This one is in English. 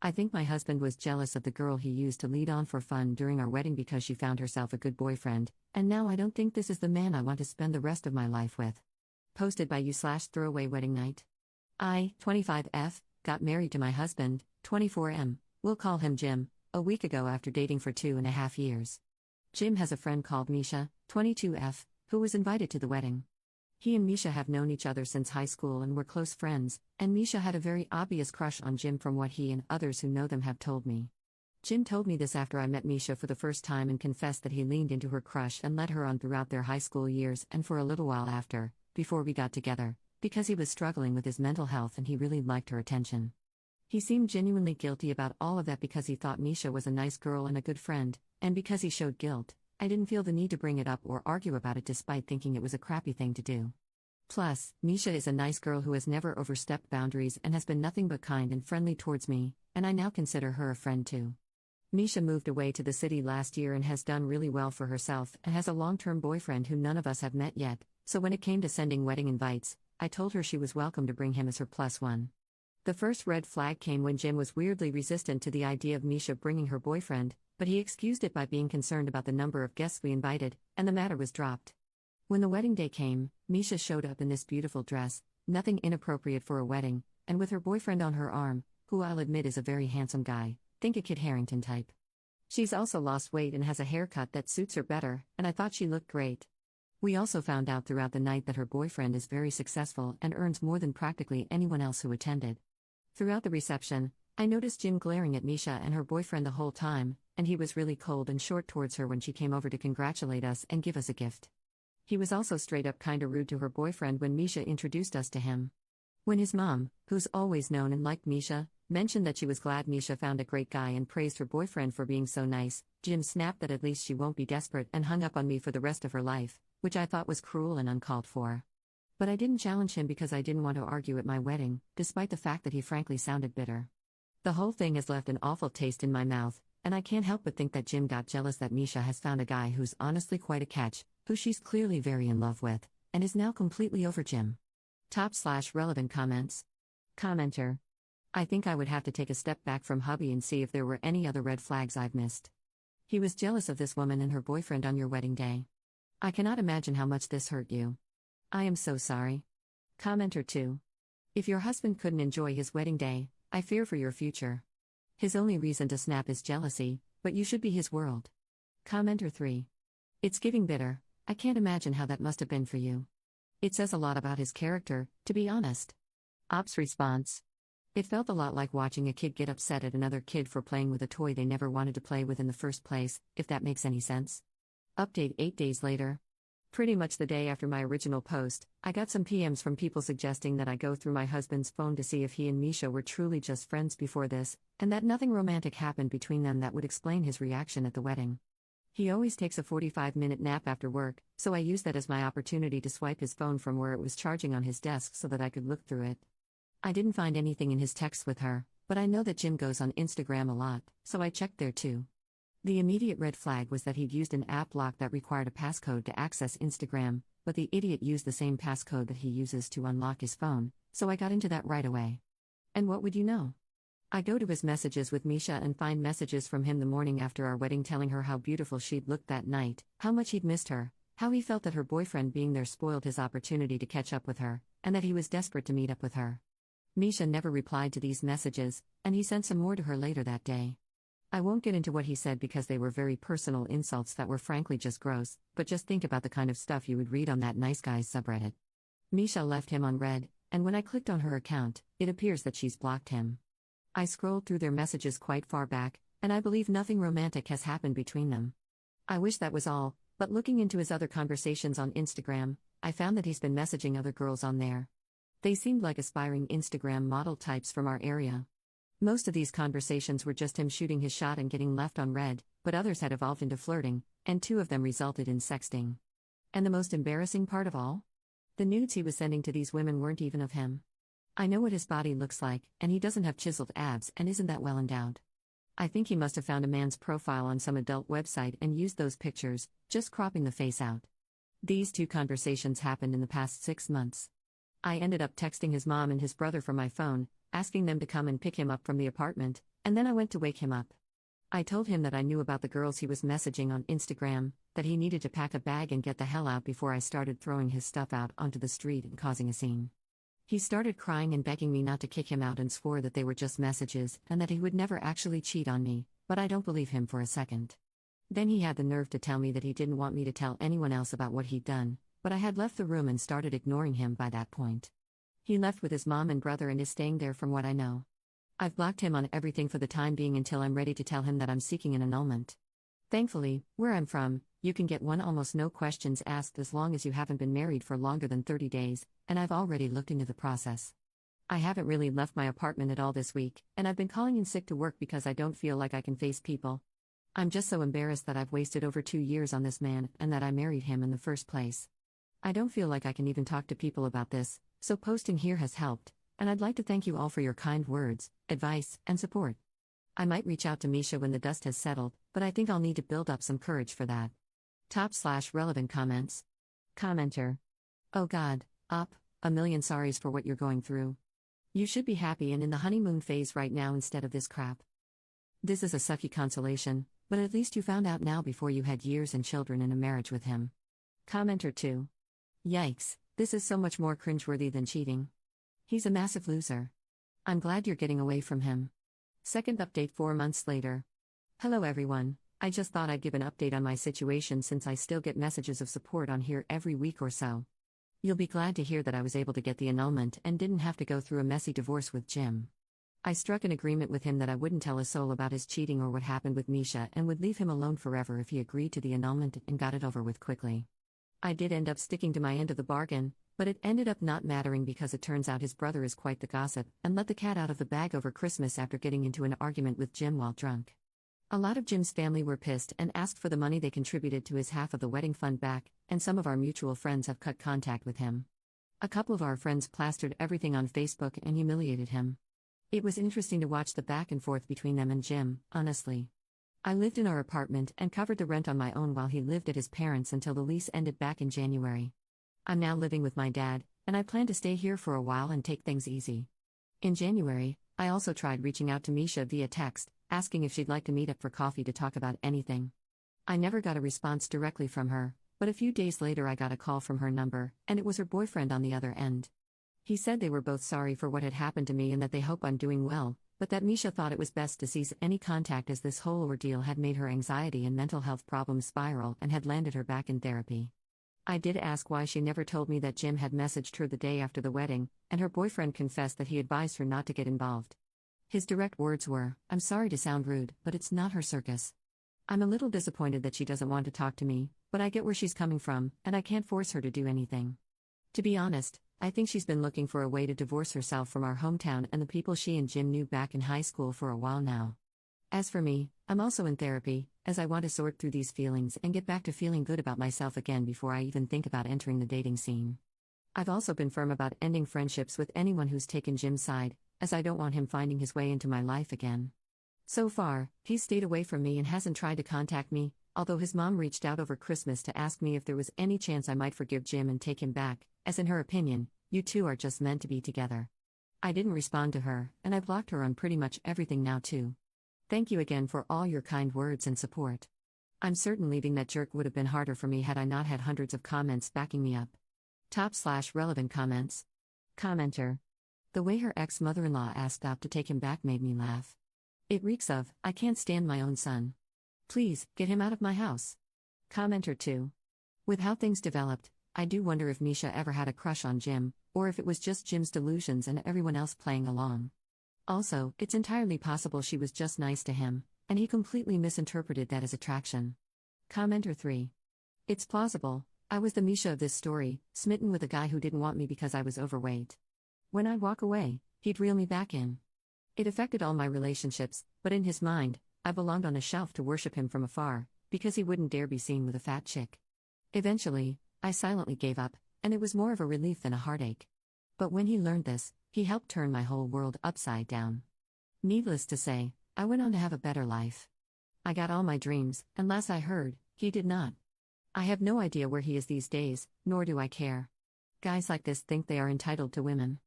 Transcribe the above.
I think my husband was jealous of the girl he used to lead on for fun during our wedding because she found herself a good boyfriend, and now I don't think this is the man I want to spend the rest of my life with. Posted by you/throwaway wedding night. I, 25F, got married to my husband, 24M, we'll call him Jim, a week ago after dating for 2.5 years. Jim has a friend called Misha, 22F, who was invited to the wedding. He and Misha have known each other since high school and were close friends, and Misha had a very obvious crush on Jim from what he and others who know them have told me. Jim told me this after I met Misha for the first time and confessed that he leaned into her crush and led her on throughout their high school years and for a little while after, before we got together, because he was struggling with his mental health and he really liked her attention. He seemed genuinely guilty about all of that because he thought Misha was a nice girl and a good friend, and because he showed guilt, I didn't feel the need to bring it up or argue about it despite thinking it was a crappy thing to do. Plus, Misha is a nice girl who has never overstepped boundaries and has been nothing but kind and friendly towards me, and I now consider her a friend too. Misha moved away to the city last year and has done really well for herself and has a long-term boyfriend who none of us have met yet, so when it came to sending wedding invites, I told her she was welcome to bring him as her +1. The first red flag came when Jim was weirdly resistant to the idea of Misha bringing her boyfriend, but he excused it by being concerned about the number of guests we invited, and the matter was dropped. When the wedding day came, Misha showed up in this beautiful dress, nothing inappropriate for a wedding, and with her boyfriend on her arm, who I'll admit is a very handsome guy, think a Kit Harington type. She's also lost weight and has a haircut that suits her better, and I thought she looked great. We also found out throughout the night that her boyfriend is very successful and earns more than practically anyone else who attended. Throughout the reception, I noticed Jim glaring at Misha and her boyfriend the whole time, and he was really cold and short towards her when she came over to congratulate us and give us a gift. He was also straight up kinda rude to her boyfriend when Misha introduced us to him. When his mom, who's always known and liked Misha, mentioned that she was glad Misha found a great guy and praised her boyfriend for being so nice, Jim snapped that at least she won't be desperate and hung up on me for the rest of her life, which I thought was cruel and uncalled for. But I didn't challenge him because I didn't want to argue at my wedding, despite the fact that he frankly sounded bitter. The whole thing has left an awful taste in my mouth, and I can't help but think that Jim got jealous that Misha has found a guy who's honestly quite a catch, who she's clearly very in love with, and is now completely over Jim. Top/relevant comments. Commenter. I think I would have to take a step back from hubby and see if there were any other red flags I've missed. He was jealous of this woman and her boyfriend on your wedding day. I cannot imagine how much this hurt you. I am so sorry. Commenter 2. If your husband couldn't enjoy his wedding day, I fear for your future. His only reason to snap is jealousy, but you should be his world. Commenter 3. It's giving bitter. I can't imagine how that must have been for you. It says a lot about his character, to be honest. Ops response. It felt a lot like watching a kid get upset at another kid for playing with a toy they never wanted to play with in the first place, if that makes any sense. Update 8 days later. Pretty much the day after my original post, I got some PMs from people suggesting that I go through my husband's phone to see if he and Misha were truly just friends before this, and that nothing romantic happened between them that would explain his reaction at the wedding. He always takes a 45-minute nap after work, so I used that as my opportunity to swipe his phone from where it was charging on his desk so that I could look through it. I didn't find anything in his texts with her, but I know that Jim goes on Instagram a lot, so I checked there too. The immediate red flag was that he'd used an app lock that required a passcode to access Instagram, but the idiot used the same passcode that he uses to unlock his phone, so I got into that right away. And what would you know? I go to his messages with Misha and find messages from him the morning after our wedding telling her how beautiful she'd looked that night, how much he'd missed her, how he felt that her boyfriend being there spoiled his opportunity to catch up with her, and that he was desperate to meet up with her. Misha never replied to these messages, and he sent some more to her later that day. I won't get into what he said because they were very personal insults that were frankly just gross, but just think about the kind of stuff you would read on that nice guys subreddit. Misha left him on read, and when I clicked on her account, it appears that she's blocked him. I scrolled through their messages quite far back, and I believe nothing romantic has happened between them. I wish that was all, but looking into his other conversations on Instagram, I found that he's been messaging other girls on there. They seemed like aspiring Instagram model types from our area. Most of these conversations were just him shooting his shot and getting left on read, but others had evolved into flirting, and 2 of them resulted in sexting. And the most embarrassing part of all? The nudes he was sending to these women weren't even of him. I know what his body looks like, and he doesn't have chiseled abs and isn't that well endowed. I think he must have found a man's profile on some adult website and used those pictures, just cropping the face out. These 2 conversations happened in the past 6 months. I ended up texting his mom and his brother from my phone, asking them to come and pick him up from the apartment, and then I went to wake him up. I told him that I knew about the girls he was messaging on Instagram, that he needed to pack a bag and get the hell out before I started throwing his stuff out onto the street and causing a scene. He started crying and begging me not to kick him out and swore that they were just messages and that he would never actually cheat on me, but I don't believe him for a second. Then he had the nerve to tell me that he didn't want me to tell anyone else about what he'd done, but I had left the room and started ignoring him by that point. He left with his mom and brother and is staying there from what I know. I've blocked him on everything for the time being until I'm ready to tell him that I'm seeking an annulment. Thankfully, where I'm from, you can get one almost no questions asked as long as you haven't been married for longer than 30 days, and I've already looked into the process. I haven't really left my apartment at all this week, and I've been calling in sick to work because I don't feel like I can face people. I'm just so embarrassed that I've wasted over 2 years on this man and that I married him in the first place. I don't feel like I can even talk to people about this, so posting here has helped, and I'd like to thank you all for your kind words, advice, and support. I might reach out to Misha when the dust has settled, but I think I'll need to build up some courage for that. /relevant comments. Commenter. Oh God, a million sorries for what you're going through. You should be happy and in the honeymoon phase right now instead of this crap. This is a sucky consolation, but at least you found out now before you had years and children in a marriage with him. Commenter 2. Yikes, this is so much more cringeworthy than cheating. He's a massive loser. I'm glad you're getting away from him. Second update 4 months later. Hello everyone, I just thought I'd give an update on my situation since I still get messages of support on here every week or so. You'll be glad to hear that I was able to get the annulment and didn't have to go through a messy divorce with Jim. I struck an agreement with him that I wouldn't tell a soul about his cheating or what happened with Misha and would leave him alone forever if he agreed to the annulment and got it over with quickly. I did end up sticking to my end of the bargain, but it ended up not mattering because it turns out his brother is quite the gossip and let the cat out of the bag over Christmas after getting into an argument with Jim while drunk. A lot of Jim's family were pissed and asked for the money they contributed to his half of the wedding fund back, and some of our mutual friends have cut contact with him. A couple of our friends plastered everything on Facebook and humiliated him. It was interesting to watch the back and forth between them and Jim, honestly. I lived in our apartment and covered the rent on my own while he lived at his parents' until the lease ended back in January. I'm now living with my dad, and I plan to stay here for a while and take things easy. In January, I also tried reaching out to Misha via text, asking if she'd like to meet up for coffee to talk about anything. I never got a response directly from her, but a few days later I got a call from her number, and it was her boyfriend on the other end. He said they were both sorry for what had happened to me and that they hope I'm doing well, but that Misha thought it was best to cease any contact as this whole ordeal had made her anxiety and mental health problems spiral and had landed her back in therapy. I did ask why she never told me that Jim had messaged her the day after the wedding, and her boyfriend confessed that he advised her not to get involved. His direct words were, "I'm sorry to sound rude, but it's not her circus. I'm a little disappointed that she doesn't want to talk to me, but I get where she's coming from, and I can't force her to do anything." To be honest, I think she's been looking for a way to divorce herself from our hometown and the people she and Jim knew back in high school for a while now. As for me, I'm also in therapy, as I want to sort through these feelings and get back to feeling good about myself again before I even think about entering the dating scene. I've also been firm about ending friendships with anyone who's taken Jim's side, as I don't want him finding his way into my life again. So far, he's stayed away from me and hasn't tried to contact me, although his mom reached out over Christmas to ask me if there was any chance I might forgive Jim and take him back, as in her opinion, you two are just meant to be together. I didn't respond to her, and I blocked her on pretty much everything now too. Thank you again for all your kind words and support. I'm certain leaving that jerk would have been harder for me had I not had hundreds of comments backing me up. /relevant comments. Commenter. The way her ex-mother-in-law asked Op to take him back made me laugh. It reeks of, I can't stand my own son. Please, get him out of my house. Commenter 2. With how things developed, I do wonder if Misha ever had a crush on Jim, or if it was just Jim's delusions and everyone else playing along. Also, it's entirely possible she was just nice to him, and he completely misinterpreted that as attraction. Commenter 3. It's plausible, I was the Misha of this story, smitten with a guy who didn't want me because I was overweight. When I'd walk away, he'd reel me back in. It affected all my relationships, but in his mind, I belonged on a shelf to worship him from afar, because he wouldn't dare be seen with a fat chick. Eventually, I silently gave up, and it was more of a relief than a heartache. But when he learned this, he helped turn my whole world upside down. Needless to say, I went on to have a better life. I got all my dreams, and last I heard, he did not. I have no idea where he is these days, nor do I care. Guys like this think they are entitled to women.